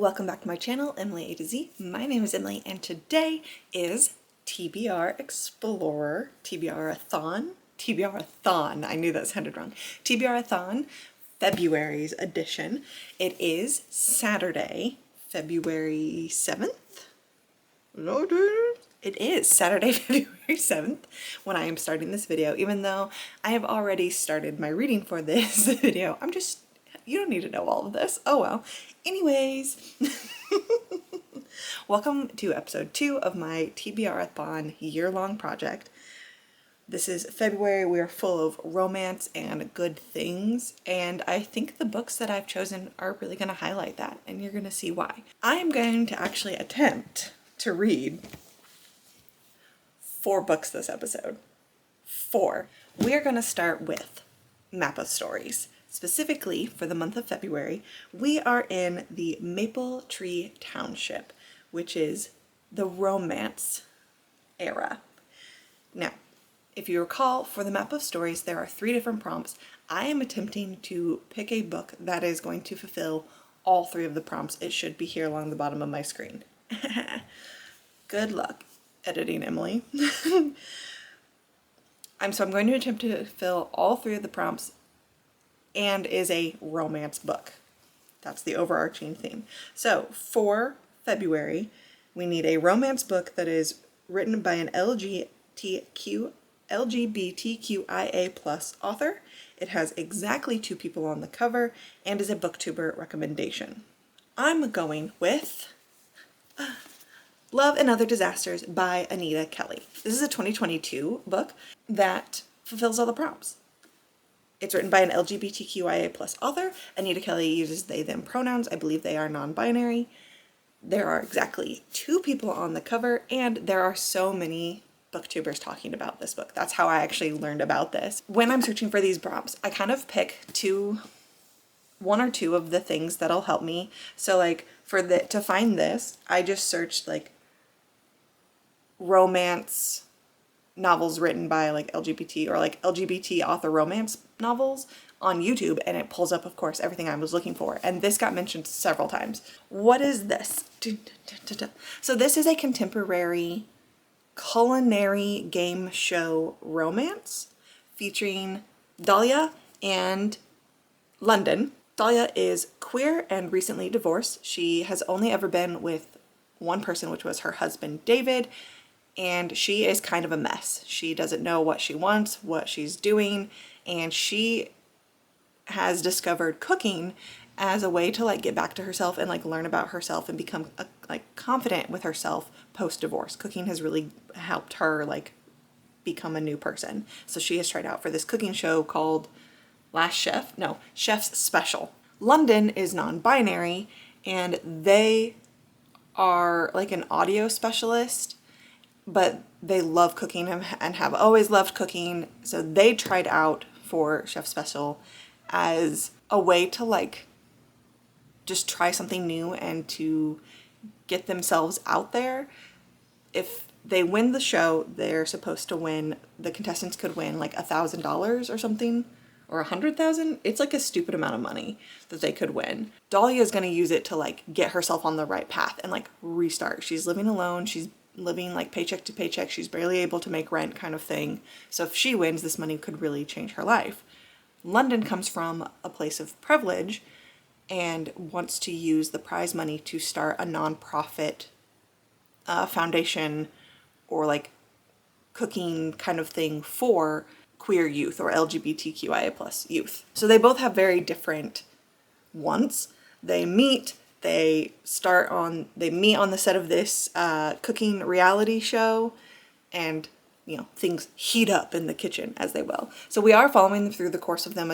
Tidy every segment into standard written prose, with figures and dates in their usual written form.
Welcome back to my channel, Emily A to Z. My name is Emily and today is TBR Explorer, TBRathon, I knew that sounded wrong. TBRathon, February's edition. It is Saturday, February 7th? It is Saturday, February 7th when I am starting this video, even though I have already started my reading for this video. You don't need to know all of this. Oh well. Anyways, welcome to episode 2 of my TBRathon year-long project. This is February. We are full of romance and good things, and I think the books that I've chosen are really going to highlight that, and you're going to see why. I am going to actually attempt to read 4 books this episode. 4. We are going to start with Map of Stories. Specifically, for the month of February, we are in the Maple Tree Township, which is the romance era. Now, if you recall, for the Map of Stories, there are 3 different prompts. I am attempting to pick a book that is going to fulfill all 3 of the prompts. It should be here along the bottom of my screen. Good luck editing, Emily. I'm going to attempt to fill all 3 of the prompts and is a romance book. That's the overarching theme. So for February, we need a romance book that is written by an LGBTQIA plus author. It has exactly 2 people on the cover and is a booktuber recommendation. I'm going with Love and Other Disasters by Anita Kelly. This is a 2022 book that fulfills all the prompts. It's written by an LGBTQIA plus author. Anita Kelly uses they, them pronouns. I believe they are non-binary. There are exactly 2 people on the cover, and there are so many booktubers talking about this book. That's how I actually learned about this. When I'm searching for these prompts, I kind of pick 1 or 2 of the things that'll help me. So like to find this, I just searched like romance novels written by like LGBT or like LGBT author romance novels on YouTube, and it pulls up, of course, everything I was looking for. And this got mentioned several times. What is this? So this is a contemporary culinary game show romance featuring Dahlia and London. Dahlia is queer and recently divorced. She has only ever been with one person, which was her husband, David. And she is kind of a mess. She doesn't know what she wants, what she's doing, and she has discovered cooking as a way to like get back to herself and like learn about herself and become like confident with herself post-divorce. Cooking has really helped her like become a new person. So she has tried out for this cooking show called Chef's Special. London is non-binary, and they are like an audio specialist, but they love cooking and have always loved cooking. So they tried out for Chef Special as a way to like just try something new and to get themselves out there. If they win the show, they're supposed to win, the contestants could win like $1,000 or something, or 100,000. It's like a stupid amount of money that they could win. Dahlia is going to use it to like get herself on the right path and like restart. She's living alone. She's living like paycheck to paycheck. She's barely able to make rent kind of thing. So if she wins, this money could really change her life. London comes from a place of privilege and wants to use the prize money to start a nonprofit foundation or like cooking kind of thing for queer youth or LGBTQIA plus youth. So they both have very different wants. They meet. They meet on the set of this cooking reality show, and things heat up in the kitchen as they will. So we are following them through the course of them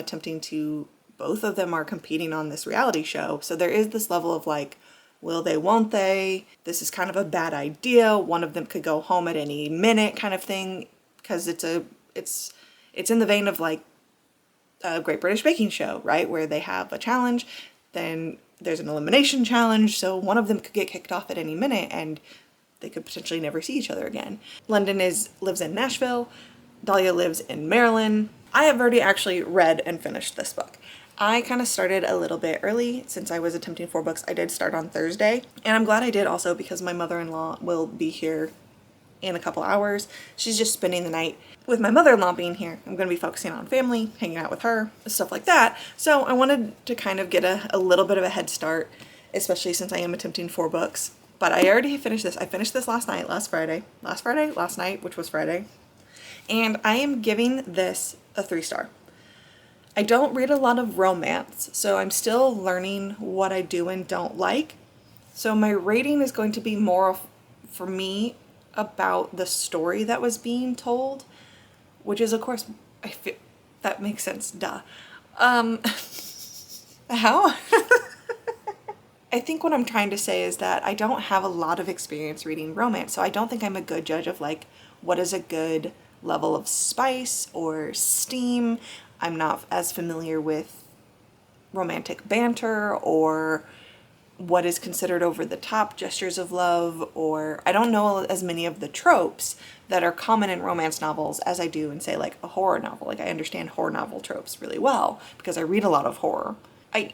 both of them are competing on this reality show. So there is this level of like, will they, won't they? This is kind of a bad idea. One of them could go home at any minute kind of thing, because it's in the vein of like a Great British Baking Show, right? Where they have a challenge, then there's an elimination challenge, so one of them could get kicked off at any minute and they could potentially never see each other again. London lives in Nashville. Dahlia lives in Maryland. I have already actually read and finished this book. I kind of started a little bit early since I was attempting 4 books. I did start on Thursday, and I'm glad I did also because my mother-in-law will be here in a couple hours. She's just spending the night. With my mother-in-law being here, I'm going to be focusing on family, hanging out with her, stuff like that. So I wanted to kind of get a little bit of a head start, especially since I am attempting 4 books. But I already finished this. I finished this last night, last night, which was Friday. And I am giving this a 3-star. I don't read a lot of romance, so I'm still learning what I do and don't like. So my rating is going to be more for me about the story that was being told, which is, of course, I feel that makes sense, duh. How? I think what I'm trying to say is that I don't have a lot of experience reading romance, so I don't think I'm a good judge of like what is a good level of spice or steam. I'm not as familiar with romantic banter or what is considered over the top gestures of love, or I don't know as many of the tropes that are common in romance novels as I do in, say, like a horror novel. Like I understand horror novel tropes really well because I read a lot of horror. I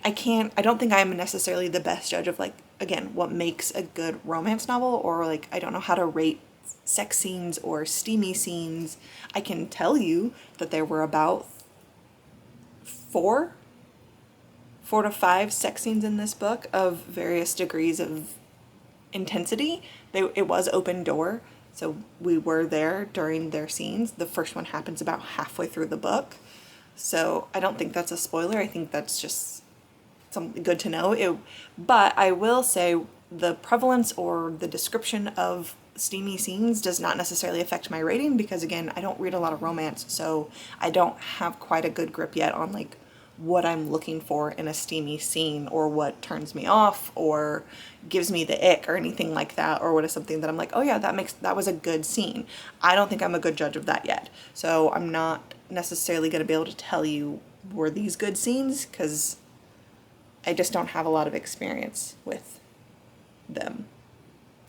don't think I'm necessarily the best judge of like, again, what makes a good romance novel, or like I don't know how to rate sex scenes or steamy scenes. I can tell you that there were about 4 to 5 sex scenes in this book of various degrees of intensity. It was open door, so we were there during their scenes. The first one happens about halfway through the book, so I don't think that's a spoiler. I think that's just something good to know. But I will say the prevalence or the description of steamy scenes does not necessarily affect my rating because, again, I don't read a lot of romance, so I don't have quite a good grip yet on like what I'm looking for in a steamy scene, or what turns me off or gives me the ick or anything like that, or what is something that I'm like, oh yeah, that was a good scene. I don't think I'm a good judge of that yet. So I'm not necessarily going to be able to tell you were these good scenes because I just don't have a lot of experience with them,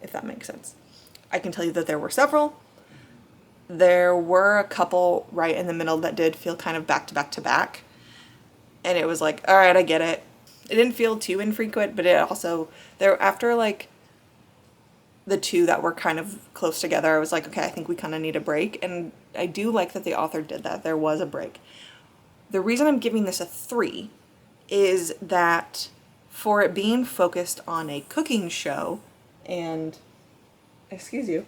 if that makes sense. I can tell you that there were several. There were a couple right in the middle that did feel kind of back to back to back. And it was like, all right, I get it. It didn't feel too infrequent, but it also, after like the 2 that were kind of close together, I was like, okay, I think we kind of need a break. And I do like that the author did that. There was a break. The reason I'm giving this a 3 is that for it being focused on a cooking show, and, excuse you,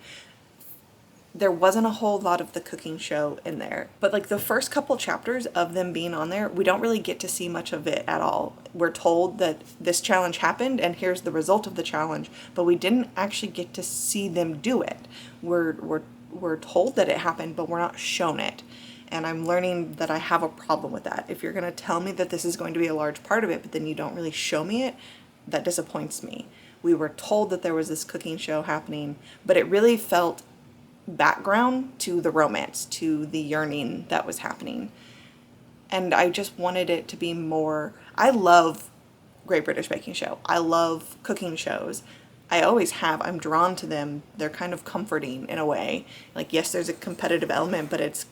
there wasn't a whole lot of the cooking show in there. But like the first couple chapters of them being on there, we don't really get to see much of it at all. We're told that this challenge happened and here's the result of the challenge, but we didn't actually get to see them do it. We're told that it happened, but we're not shown it. And I'm learning that I have a problem with that. If you're going to tell me that this is going to be a large part of it, but then you don't really show me it, that disappoints me. We were told that there was this cooking show happening, but it really felt background to the romance, to the yearning that was happening. And I just wanted it to be more. I love Great British Baking Show. I love cooking shows. I always have. I'm drawn to them. They're kind of comforting in a way. Like, yes, there's a competitive element, but it's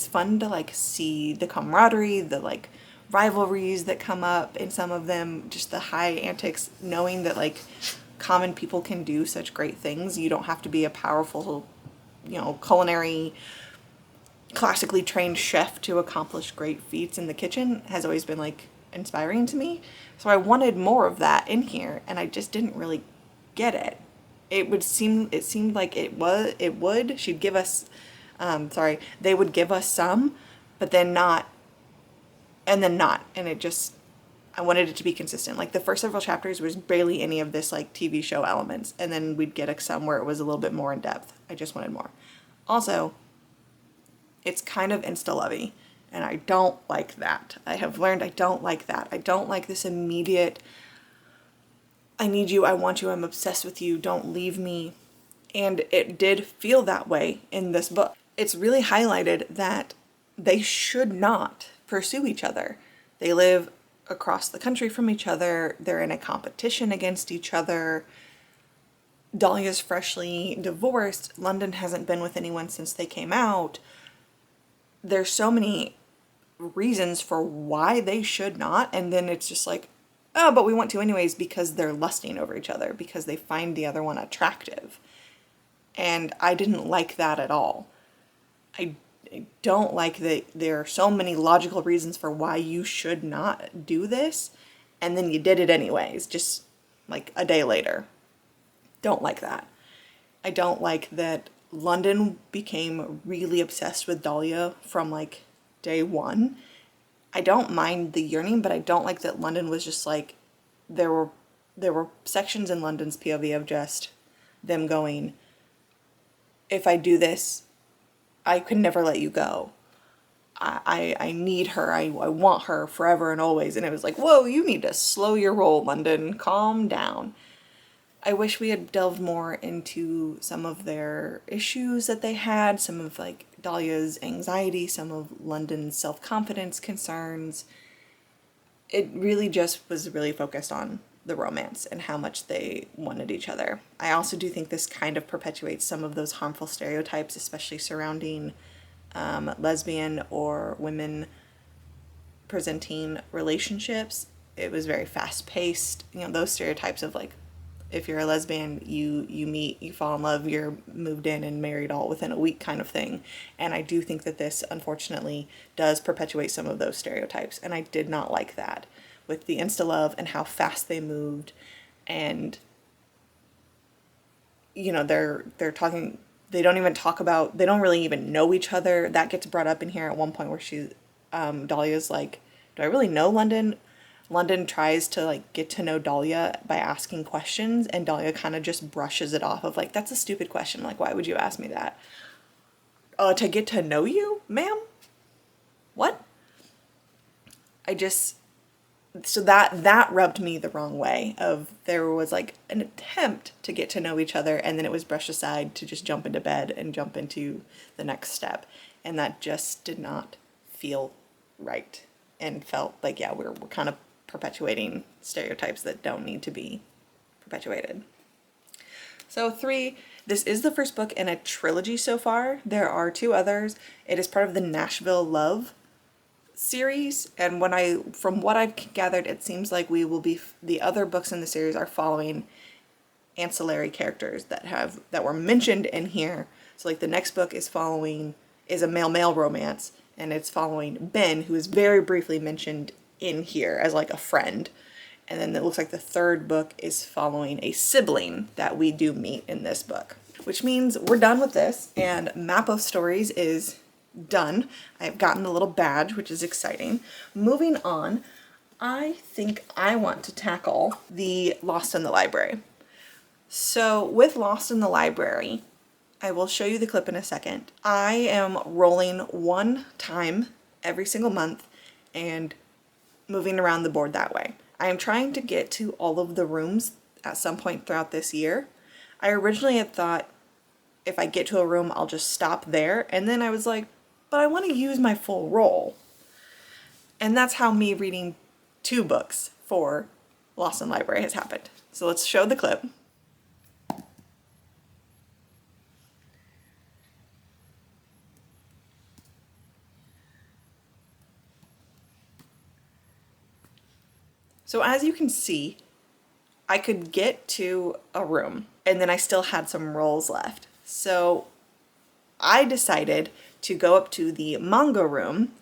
fun to like see the camaraderie, the like rivalries that come up in some of them, just the high antics, knowing that like common people can do such great things. You don't have to be a powerful, culinary, classically trained chef to accomplish great feats in the kitchen has always been like inspiring to me. So I wanted more of that in here, and I just didn't really get it. It seemed like she'd give us, they would give us some, but then not, and then not, and I wanted it to be consistent. Like the first several chapters was barely any of this like TV show elements, and then we'd get some where it was a little bit more in depth. I just wanted more. Also, it's kind of insta-lovey, and I don't like that. I have learned I don't like that. I don't like this immediate, I need you, I want you, I'm obsessed with you, don't leave me. And it did feel that way in this book. It's really highlighted that they should not pursue each other. They live across the country from each other. They're in a competition against each other. Dahlia's freshly divorced. London hasn't been with anyone since they came out. There's so many reasons for why they should not, and then it's just like, oh, but we want to anyways because they're lusting over each other, because they find the other one attractive. And I didn't like that at all. I don't like that there are so many logical reasons for why you should not do this, and then you did it anyways, just like a day later. Don't like that. I don't like that London became really obsessed with Dahlia from like day one. I don't mind the yearning, but I don't like that London was just like, there were sections in London's POV of just them going, if I do this, I could never let you go. I need her. I want her forever and always. And it was like, whoa, you need to slow your roll, London. Calm down. I wish we had delved more into some of their issues that they had, some of like Dahlia's anxiety, some of London's self-confidence concerns. It really just was really focused on the romance and how much they wanted each other. I also do think this kind of perpetuates some of those harmful stereotypes, especially surrounding lesbian or women presenting relationships. It was very fast-paced, those stereotypes of like, if you're a lesbian, you meet, you fall in love, you're moved in and married all within a week kind of thing. And I do think that this, unfortunately, does perpetuate some of those stereotypes. And I did not like that with the insta-love and how fast they moved. And, they're talking, they don't really even know each other. That gets brought up in here at one point where Dahlia's like, do I really know London? London tries to like get to know Dahlia by asking questions, and Dahlia kind of just brushes it off of like, that's a stupid question. Like, why would you ask me that? To get to know you, ma'am? What? So that rubbed me the wrong way of there was like an attempt to get to know each other, and then it was brushed aside to just jump into bed and jump into the next step. And that just did not feel right and felt like, yeah, we're kind of perpetuating stereotypes that don't need to be perpetuated. So 3, this is the first book in a trilogy so far. There are 2 others. It is part of the Nashville Love series, and from what I've gathered, it seems like the other books in the series are following ancillary characters that were mentioned in here. So like the next book is a male-male romance, and it's following Ben, who is very briefly mentioned in here as like a friend. And then it looks like the third book is following a sibling that we do meet in this book, which means we're done with this, and Map of Stories is done. I've gotten a little badge, which is exciting. Moving on, I think I want to tackle the Lost in the Library. So with Lost in the Library, I will show you the clip in a second. I am rolling 1 time every single month and moving around the board that way. I am trying to get to all of the rooms at some point throughout this year. I originally had thought if I get to a room, I'll just stop there. And then I was like, but I want to use my full roll. And that's how me reading 2 books for Lost in the Library has happened. So let's show the clip. So as you can see, I could get to a room and then I still had some rolls left. So I decided to go up to the manga room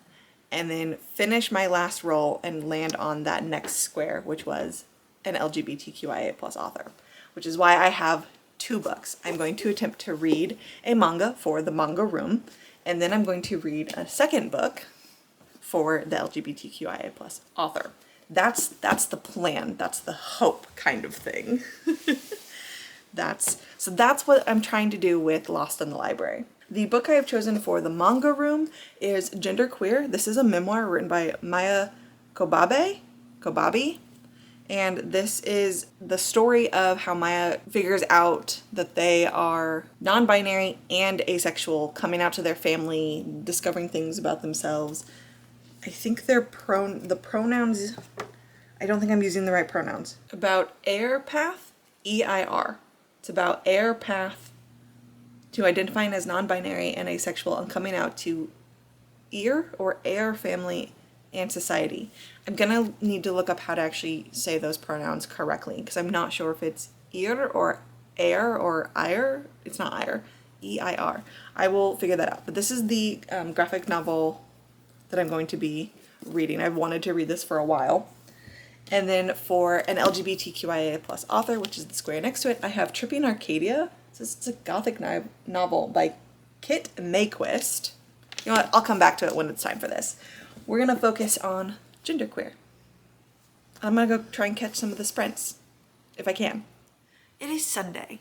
and then finish my last roll and land on that next square, which was an LGBTQIA+ author, which is why I have 2 books. I'm going to attempt to read a manga for the manga room, and then I'm going to read a second book for the LGBTQIA+ author. That's the plan. That's the hope kind of thing. That's what I'm trying to do with Lost in the Library. The book I have chosen for the manga room is Genderqueer. This is a memoir written by Maia Kobabe, and this is the story of how Maia figures out that they are non-binary and asexual, coming out to their family, discovering things about themselves. I think the pronouns, I don't think I'm using the right pronouns. About air path, E-I-R. It's about air path to identifying as non-binary and asexual and coming out to Ear or Air family and society. I'm gonna need to look up how to actually say those pronouns correctly because I'm not sure if it's ear or air or ire. It's not ire, E-I-R. I will figure that out. But this is the graphic novel that I'm going to be reading. I've wanted to read this for a while. And then for an LGBTQIA plus author, which is the square next to it, I have Tripping Arcadia. So it's a gothic novel by Kit Mayquist. You know what? I'll come back to it when it's time for this. We're going to focus on genderqueer. I'm going to go try and catch some of the sprints, if I can. It is Sunday,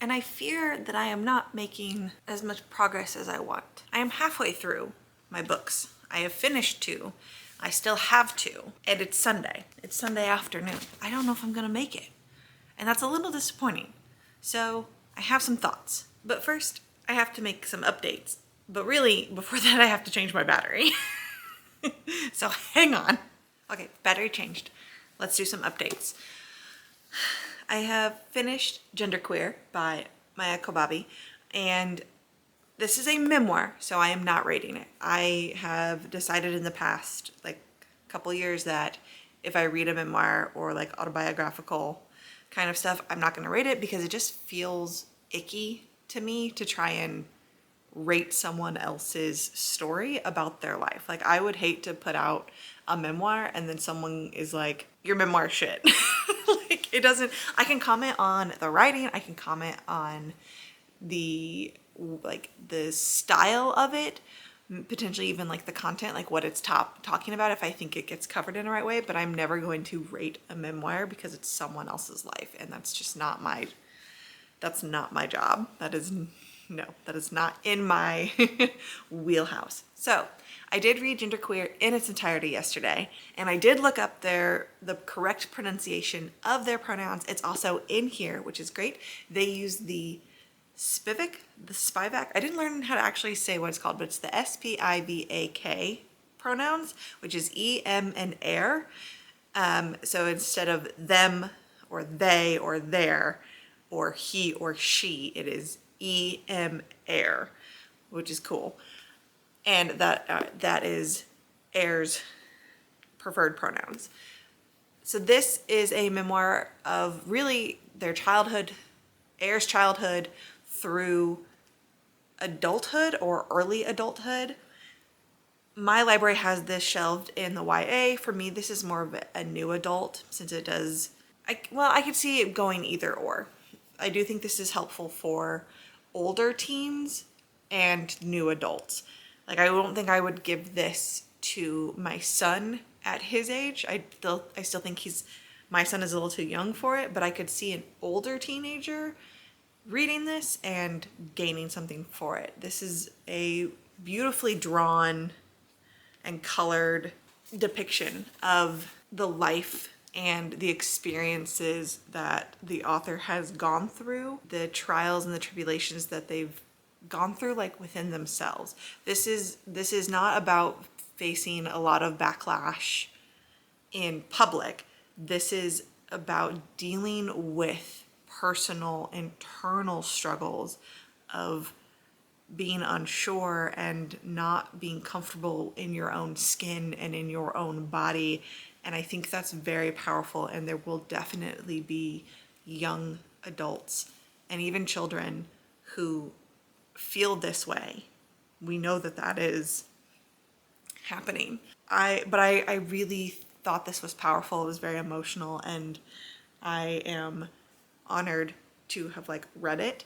and I fear that I am not making as much progress as I want. I am halfway through my books. I have finished 2. I still have 2, and it's Sunday. It's Sunday afternoon. I don't know if I'm going to make it, and that's a little disappointing. So I have some thoughts, but first I have to make some updates. But really, before that, I have to change my battery. So hang on. Okay, battery changed. Let's do some updates. I have finished Genderqueer by Maia Kobabe, and this is a memoir, so I am not rating it. I have decided in the past, like a couple years, that if I read a memoir or like autobiographical kind of stuff, I'm not going to rate it because it just feels icky to me to try and rate someone else's story about their life. Like, I would hate to put out a memoir and then someone is like, your memoir shit. Like, it doesn't, I can comment on the writing, I can comment on the style of it, potentially even like the content, like what it's talking about, if I think it gets covered in the right way, but I'm never going to rate a memoir because it's someone else's life, and that's just not my, that's not my job. That is not in my wheelhouse. So I did read Genderqueer in its entirety yesterday, and I did look up the correct pronunciation of their pronouns. It's also in here, which is great. They use the Spivak. I didn't learn how to actually say what it's called, but it's the Spivak pronouns, which is E, M, and air. So instead of them or they or their or he or she, it is E, M, air, which is cool. And that is Air's preferred pronouns. So this is a memoir of really their childhood, Air's childhood through adulthood or early adulthood. My library has this shelved in the YA. For me, this is more of a new adult, since it does, I could see it going either or. I do think this is helpful for older teens and new adults. Like, I don't think I would give this to my son at his age. I still think my son is a little too young for it, but I could see an older teenager reading this and gaining something for it. This is a beautifully drawn and colored depiction of the life and the experiences that the author has gone through, the trials and the tribulations that they've gone through, like within themselves. This is not about facing a lot of backlash in public. This is about dealing with personal internal struggles of being unsure and not being comfortable in your own skin and in your own body. And I think that's very powerful, and there will definitely be young adults and even children who feel this way. We know that is happening. But I really thought this was powerful. It was very emotional, and I am honored to have read it.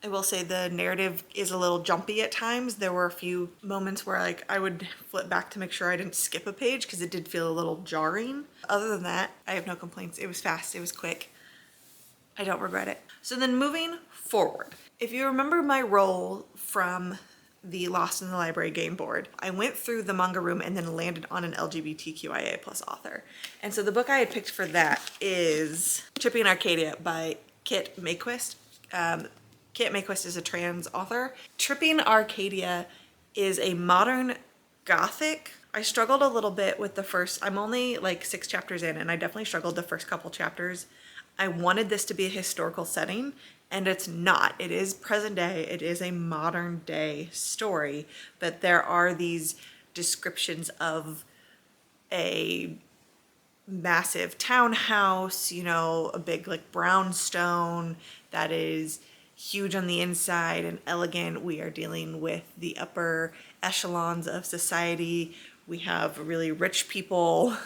I will say the narrative is a little jumpy at times. There were a few moments where I would flip back to make sure I didn't skip a page because it did feel a little jarring. Other than that, I have no complaints. It was fast, it was quick. I don't regret it. So then moving forward, if you remember my role from the Lost in the Library game board, I went through the manga room and then landed on an LGBTQIA plus author. And so the book I had picked for that is Tripping Arcadia by Kit Mayquist. Kit Mayquist is a trans author. Tripping Arcadia is a modern gothic. I struggled a little bit with the first, I'm only 6 chapters in, and I definitely struggled the first couple chapters. I wanted this to be a historical setting, and it's not. It is present day. It is a modern day story, but there are these descriptions of a massive townhouse, you know, a big like brownstone that is huge on the inside and elegant. We are dealing with the upper echelons of society. We have really rich people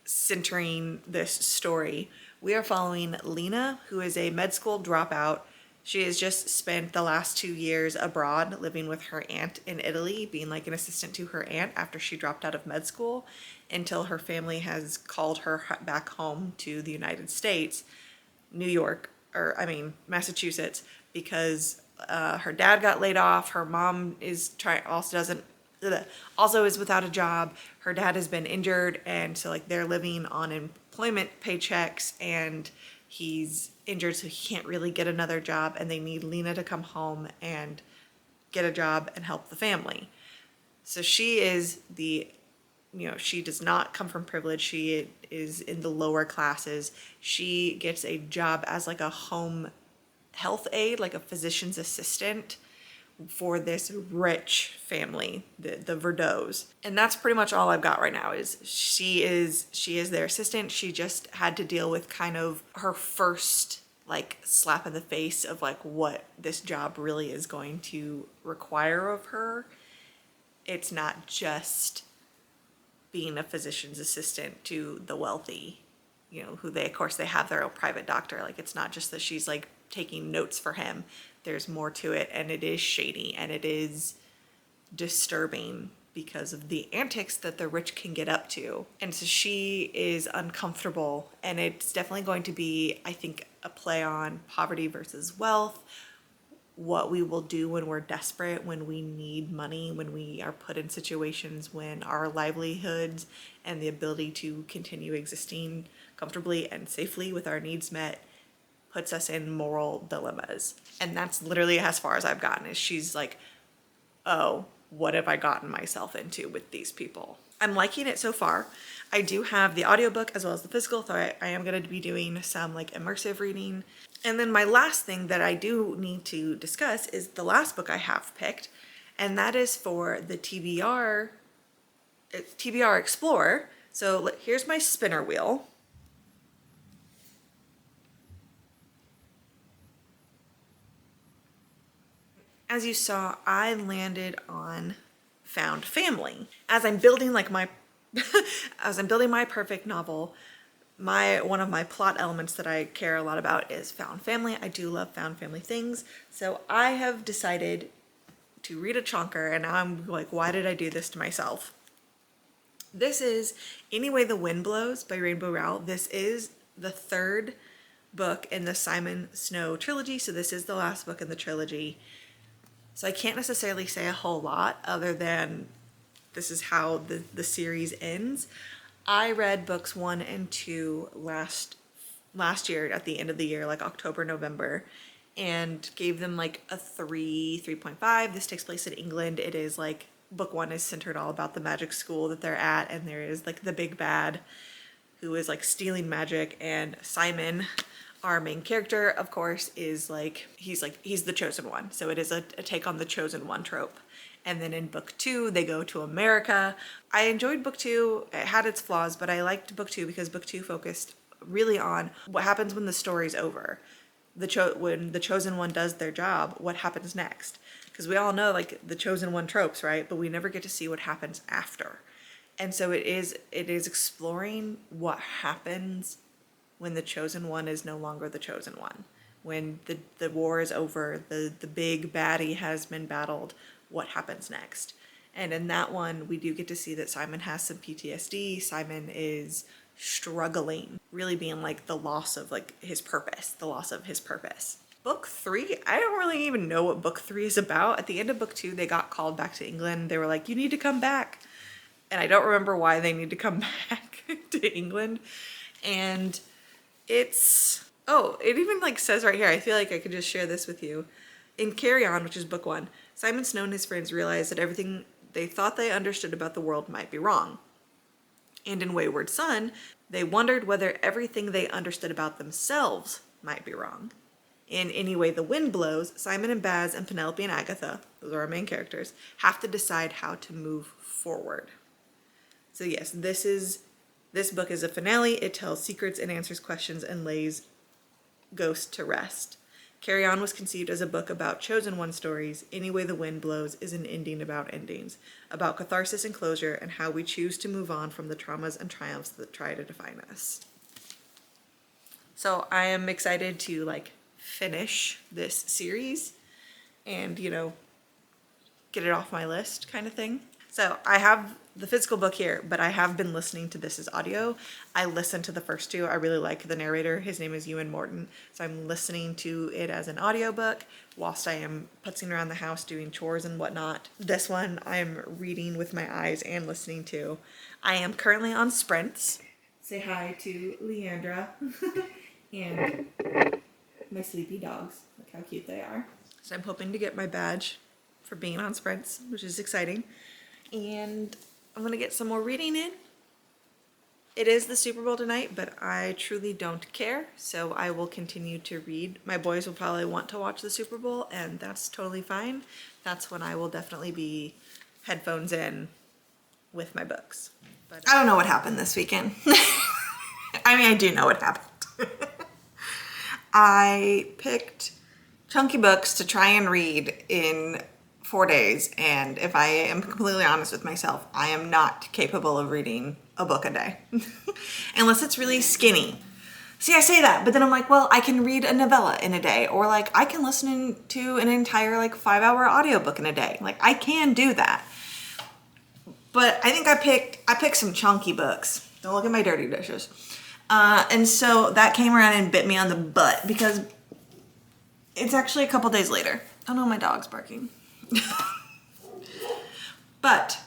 centering this story. We are following Lena, who is a med school dropout. She has just spent the last 2 years abroad living with her aunt in Italy, being like an assistant to her aunt after she dropped out of med school, until her family has called her back home to the United States, Massachusetts, because her dad got laid off. Her mom is also is without a job. Her dad has been injured, and so like they're living on employment paychecks, and he's injured, so he can't really get another job, and they need Lena to come home and get a job and help the family. So she is she does not come from privilege. She is in the lower classes. She gets a job as like a home health aide, like a physician's assistant for this rich family, the Verdeaux. And that's pretty much all I've got right now. Is she is their assistant. She just had to deal with kind of her first like slap in the face of like what this job really is going to require of her. It's not just being a physician's assistant to the wealthy, you know, who they have their own private doctor. Like, it's not just that she's like taking notes for him. There's more to it, and it is shady, and it is disturbing because of the antics that the rich can get up to. And so she is uncomfortable, and it's definitely going to be, I think, a play on poverty versus wealth, what we will do when we're desperate, when we need money, when we are put in situations when our livelihoods and the ability to continue existing comfortably and safely with our needs met puts us in moral dilemmas. And that's literally as far as I've gotten, is she's like, oh, what have I gotten myself into with these people? I'm liking it so far. I do have the audiobook as well as the physical, so I am going to be doing some like immersive reading. And then my last thing that I do need to discuss is the last book I have picked, and that is for the TBR Explorer. So here's my spinner wheel. As you saw, I landed on found family. As I'm building like my my perfect novel, one of my plot elements that I care a lot about is found family. I do love found family things. So I have decided to read a chunker, and now I'm like, why did I do this to myself? This is Any Way the Wind Blows by Rowell. This is the third book in the Simon Snow trilogy, so this is the last book in the trilogy. So I can't necessarily say a whole lot other than this is how the series ends. I read books 1 and 2 last year at the end of the year, like October, November, and gave them like a 3.5. This takes place in England. It is like book 1 is centered all about the magic school that they're at, and there is like the big bad who is like stealing magic, and Simon, our main character, of course, is like he's the chosen one. So it is a take on the chosen one trope. And then in book 2, they go to America. I enjoyed book 2. It had its flaws, but I liked book 2 because book 2 focused really on what happens when the story's over. When the chosen one does their job, what happens next? Because we all know like the chosen one tropes, right? But we never get to see what happens after. And so it is exploring what happens when the chosen one is no longer the chosen one. When the war is over, the big baddie has been battled, what happens next? And in that one, we do get to see that Simon has some PTSD. Simon is struggling, really being like the loss of his purpose. Book 3, I don't really even know what book 3 is about. At the end of book 2, they got called back to England. They were like, you need to come back. And I don't remember why they need to come back to England. And it even like says right here, I feel like I could just share this with you. In Carry On, which is book 1, Simon Snow and his friends realized that everything they thought they understood about the world might be wrong. And in Wayward Son, they wondered whether everything they understood about themselves might be wrong. In Any Way the Wind Blows, Simon and Baz and Penelope and Agatha, those are our main characters, have to decide how to move forward. So yes, this book is a finale. It tells secrets and answers questions and lays ghosts to rest. Carry On was conceived as a book about chosen one stories. Any Way the Wind Blows is an ending about endings, about catharsis and closure, and how we choose to move on from the traumas and triumphs that try to define us. So I am excited to like finish this series and, you know, get it off my list kind of thing. So I have the physical book here, but I have been listening to this as audio. I listened to the first two. I really like the narrator. His name is Ewan Morton. So I'm listening to it as an audiobook whilst I am putzing around the house doing chores and whatnot. This one I'm reading with my eyes and listening to. I am currently on sprints. Say hi to Leandra and my sleepy dogs. Look how cute they are. So I'm hoping to get my badge for being on sprints, which is exciting. And I'm gonna get some more reading in. It is the Super Bowl tonight, but I truly don't care, so I will continue to read. My boys will probably want to watch the Super Bowl, and that's totally fine. That's when I will definitely be headphones in with my books. But I don't know what happened this weekend. I mean, I do know what happened. I picked chunky books to try and read in 4 days, and if I am completely honest with myself, I am not capable of reading a book a day unless it's really skinny. See, I say that, but then I'm like, well, I can read a novella in a day, or like I can listen to an entire like 5-hour audiobook in a day. Like I can do that. But I think I picked some chunky books. Don't look at my dirty dishes. And so that came around and bit me on the butt because it's actually a couple days later. Oh no, my dog's barking. But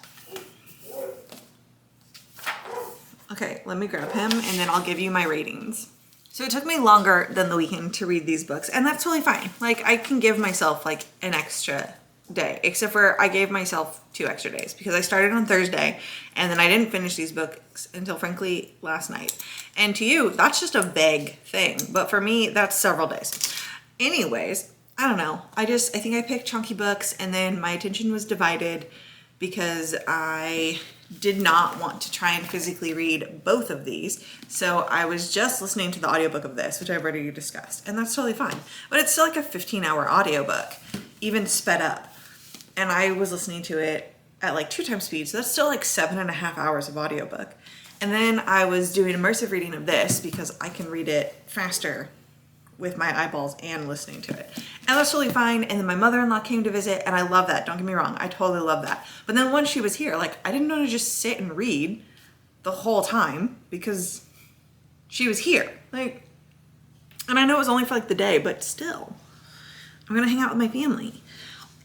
okay, let me grab him and then I'll give you my ratings. So it took me longer than the weekend to read these books, and that's totally fine. Like I can give myself like an extra day, except for I gave myself 2 extra days because I started on Thursday and then I didn't finish these books until frankly last night. And to you, that's just a vague thing, but for me, that's several days. Anyways, I don't know. I think I picked chunky books, and then my attention was divided because I did not want to try and physically read both of these. So I was just listening to the audiobook of this, which I've already discussed, and that's totally fine. But it's still like a 15-hour audiobook, even sped up. And I was listening to it at like 2 times speed, so that's still like 7.5 hours of audiobook. And then I was doing immersive reading of this because I can read it faster with my eyeballs and listening to it. And that's totally fine. And then my mother-in-law came to visit, and I love that. Don't get me wrong. I totally love that. But then once she was here, like I didn't want to just sit and read the whole time because she was here. Like, and I know it was only for like the day, but still, I'm gonna hang out with my family.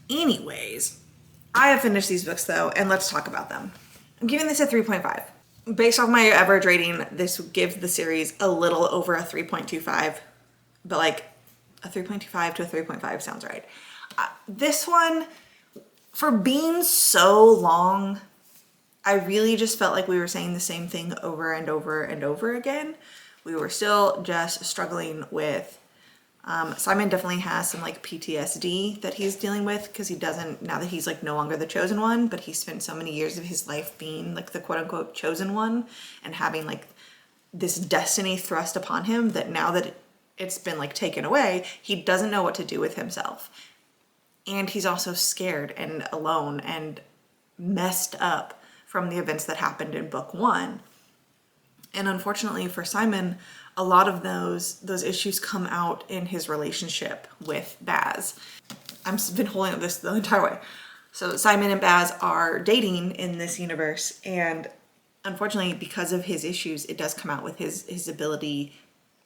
Anyways, I have finished these books though, and let's talk about them. I'm giving this a 3.5. Based off my average rating, this gives the series a little over a 3.25. But like a 3.25 to a 3.5 sounds right. This one, for being so long, I really just felt like we were saying the same thing over and over and over again. We were still just struggling with, Simon definitely has some like PTSD that he's dealing with because he doesn't, now that he's like no longer the chosen one, but he spent so many years of his life being like the quote unquote chosen one and having like this destiny thrust upon him that now that it's been like taken away, he doesn't know what to do with himself. And he's also scared and alone and messed up from the events that happened in book 1. And unfortunately for Simon, a lot of those issues come out in his relationship with Baz. I've been holding up this the entire way. So Simon and Baz are dating in this universe, and unfortunately because of his issues, it does come out with his ability,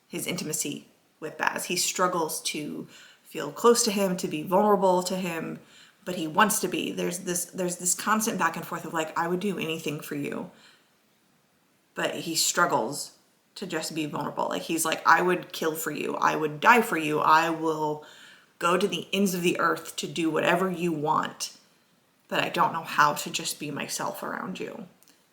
his intimacy with Baz. He struggles to feel close to him, to be vulnerable to him, but he wants to be. There's this constant back and forth of like, I would do anything for you, but he struggles to just be vulnerable. Like he's like, I would kill for you, I would die for you, I will go to the ends of the earth to do whatever you want, but I don't know how to just be myself around you.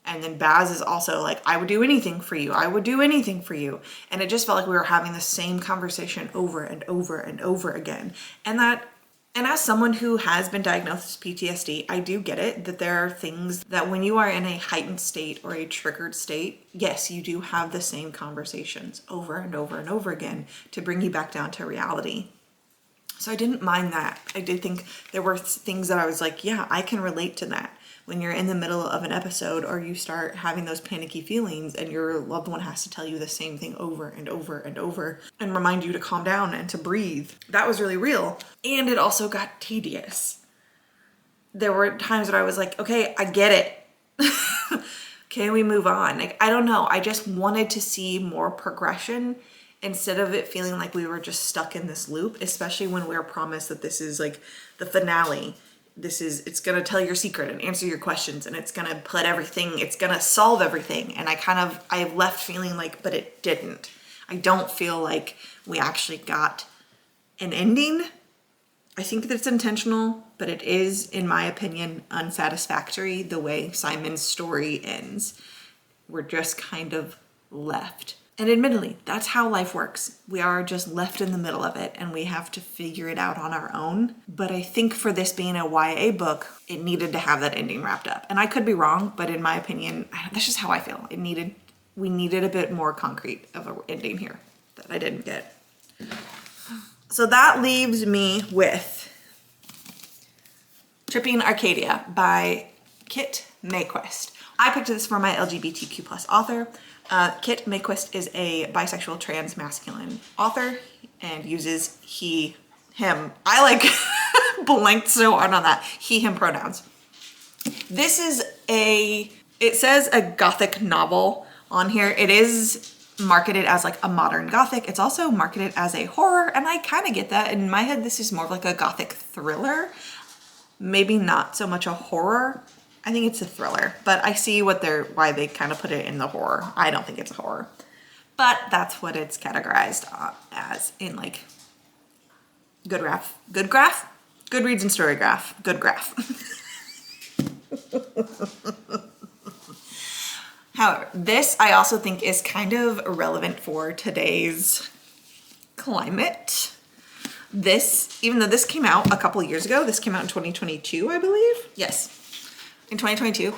And then Baz is also like, I would do anything for you. I would do anything for you. And it just felt like we were having the same conversation over and over and over again. And that And as someone who has been diagnosed with PTSD, I do get it that there are things that when you are in a heightened state or a triggered state, yes, you do have the same conversations over and over and over again to bring you back down to reality. So I didn't mind that. I did think there were things that I was like, yeah, I can relate to that. When you're in the middle of an episode or you start having those panicky feelings and your loved one has to tell you the same thing over and over and over and remind you to calm down and to breathe. That was really real. And it also got tedious. There were times that I was like, okay, I get it. Can we move on? Like, I don't know. I just wanted to see more progression instead of it feeling like we were just stuck in this loop, especially when we were promised that this is like the finale. It's gonna tell your secret and answer your questions and it's gonna put everything, it's gonna solve everything. And I left feeling like, but it didn't. I don't feel like we actually got an ending. I think that it's intentional, but it is, in my opinion, unsatisfactory the way Simon's story ends. We're just kind of left. And admittedly, that's how life works. We are just left in the middle of it and we have to figure it out on our own. But I think for this being a YA book, it needed to have that ending wrapped up. And I could be wrong, but in my opinion, that's just how I feel. We needed a bit more concrete of an ending here that I didn't get. So that leaves me with Tripping Arcadia by Kit Mayquist. I picked this for my LGBTQ plus author. Kit Mayquist is a bisexual trans masculine author and uses he, him. I like blanked so hard on that. He, him pronouns. This is it says a gothic novel on here. It is marketed as like a modern gothic. It's also marketed as a horror, and I kind of get that. In my head, this is more of like a gothic thriller. Maybe not so much a horror. I think it's a thriller, but I see why they kind of put it in the horror. I don't think it's a horror, but that's what it's categorized as in like Goodreads and Storygraph, Good Graph. However, this I also think is kind of relevant for today's climate. This, even though this came out a couple of years ago, this came out in 2022, I believe. Yes. In 2022.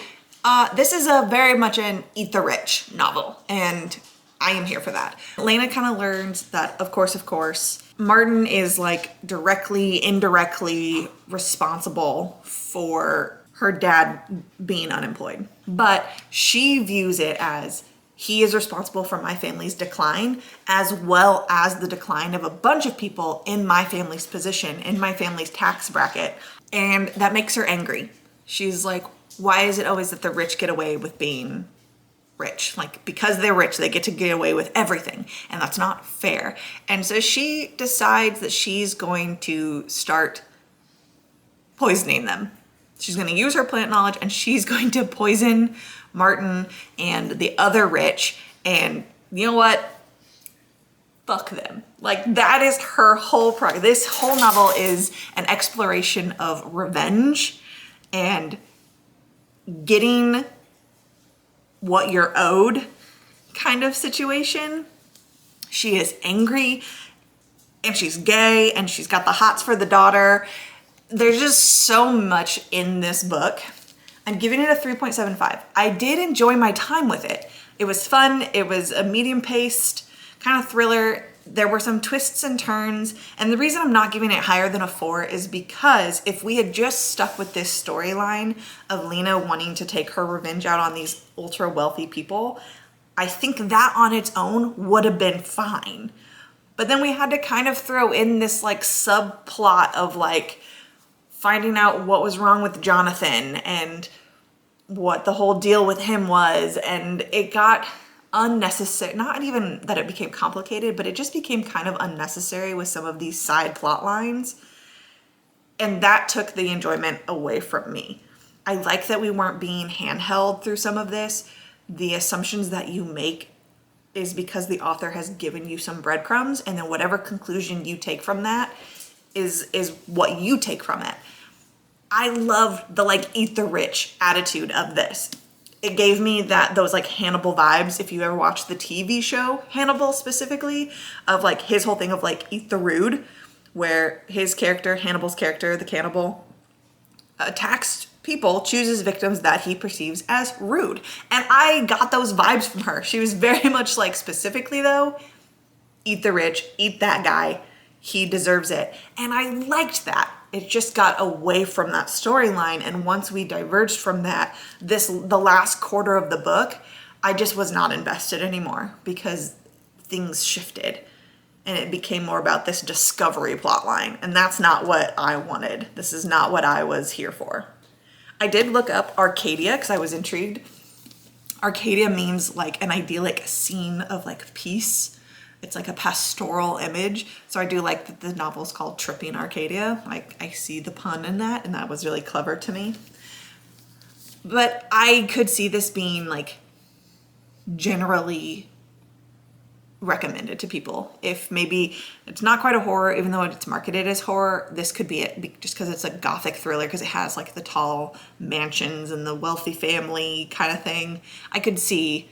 This is very much an eat the rich novel, and I am here for that. Lena kind of learns that, of course, Martin is like directly, indirectly responsible for her dad being unemployed. But she views it as he is responsible for my family's decline, as well as the decline of a bunch of people in my family's position, in my family's tax bracket. And that makes her angry. She's like, why is it always that the rich get away with being rich? Like, because they're rich, they get to get away with everything. And that's not fair. And so she decides that she's going to start poisoning them. She's going to use her plant knowledge and she's going to poison Martin and the other rich. And you know what? Fuck them. Like, that is her whole project. This whole novel is an exploration of revenge and getting what you're owed kind of situation. She is angry and she's gay and she's got the hots for the daughter. There's just so much in this book. I'm giving it a 3.75. I did enjoy my time with it. It was fun. It was a medium paced kind of thriller. There were some twists and turns. And the reason I'm not giving it higher than a 4 is because if we had just stuck with this storyline of Lena wanting to take her revenge out on these ultra wealthy people, I think that on its own would have been fine. But then we had to kind of throw in this like subplot of like finding out what was wrong with Jonathan and what the whole deal with him was. And it got unnecessary. Not even that it became complicated, but it just became kind of unnecessary with some of these side plot lines. And that took the enjoyment away from me. I like that we weren't being handheld through some of this. The assumptions that you make is because the author has given you some breadcrumbs, and then whatever conclusion you take from that is what you take from it. I love the like eat the rich attitude of this. It gave me those like Hannibal vibes. If you ever watched the TV show Hannibal specifically, of like his whole thing of like eat the rude, where his character, Hannibal's character, the cannibal, attacks people, chooses victims that he perceives as rude. And I got those vibes from her. She was very much like, specifically though, eat the rich, eat that guy, he deserves it. And I liked that. It just got away from that storyline. And once we diverged from that, the last quarter of the book, I just was not invested anymore because things shifted and it became more about this discovery plot line. And that's not what I wanted. This is not what I was here for. I did look up Arcadia because I was intrigued. Arcadia means like an idyllic scene of like peace. It's like a pastoral image. So I do like that the novel's called Tripping Arcadia. Like I see the pun in that, and that was really clever to me. But I could see this being like generally recommended to people. If maybe it's not quite a horror, even though it's marketed as horror, this could be it, just because it's a gothic thriller, because it has like the tall mansions and the wealthy family kind of thing. I could see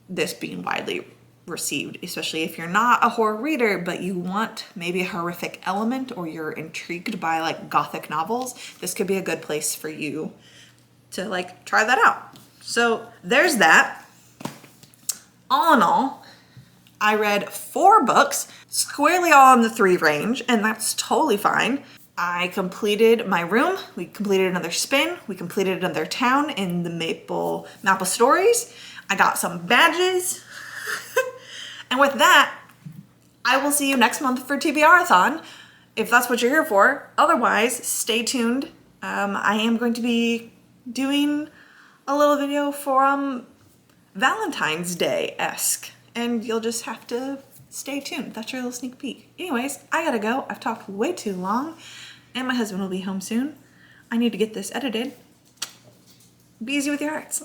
this being widely received, especially if you're not a horror reader, but you want maybe a horrific element or you're intrigued by like gothic novels. This could be a good place for you to like try that out. So there's that. All in all, I read 4 books, squarely all in the 3 range, and that's totally fine. I completed my room, we completed another spin, we completed another town in the map of stories. I got some badges. And with that, I will see you next month for TBRathon, if that's what you're here for. Otherwise, stay tuned. I am going to be doing a little video for Valentine's Day-esque. And you'll just have to stay tuned. That's your little sneak peek. Anyways, I gotta go. I've talked way too long, and my husband will be home soon. I need to get this edited. Be easy with your hearts.